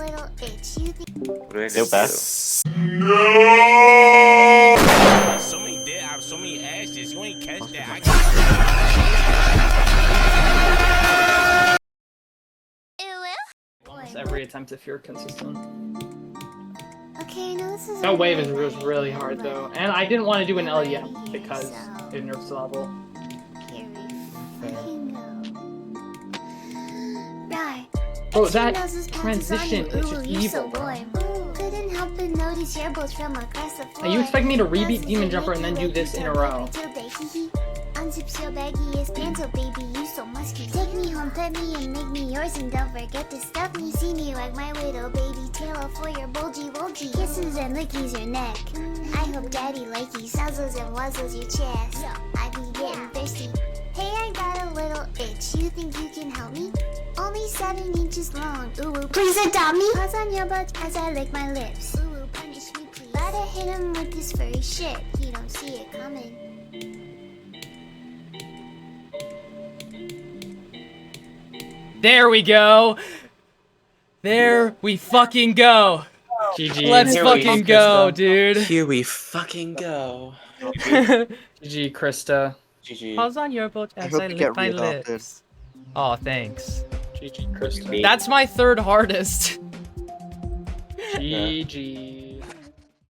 little itch. You think Duper. So many dead, so many ashes. You ain't catch that. Almost every attempt if you're consistent. okay, no, this is That wave is really hard though, and I didn't want to do an L yet because it nerfs the level. Here we fucking go. Right. Bro, that transition is just evil, bro. Couldn't help but notice your bolts from across the floor. Now you expect me to rebeat Demon Jumper and then do this in a row? Unzip your baggiest pants, oh baby, you so musky. Take me home, pet me, and make me yours, and don't forget to stuff me. See me like my widow, baby, tail off for your bulgy. Kisses and lickies your neck. I hope daddy likey, sazzles and wuzzles your chest. I be getting thirsty. Hey, I got a little itch. You think you can help me? Only 7 inches long. Ooh, please adopt me. Paws on your butt as I lick my lips. Ooh, punish me, please. Gotta hit him with this furry shit. He don't see it coming. There we go. There we fucking go. GG. Let's Here fucking we go, Krista. dude. Here we fucking go. GG, Krista. GG. Paws on your boat as I lick my lips. Oh, thanks. GG, Krista. That's my third hardest. GG.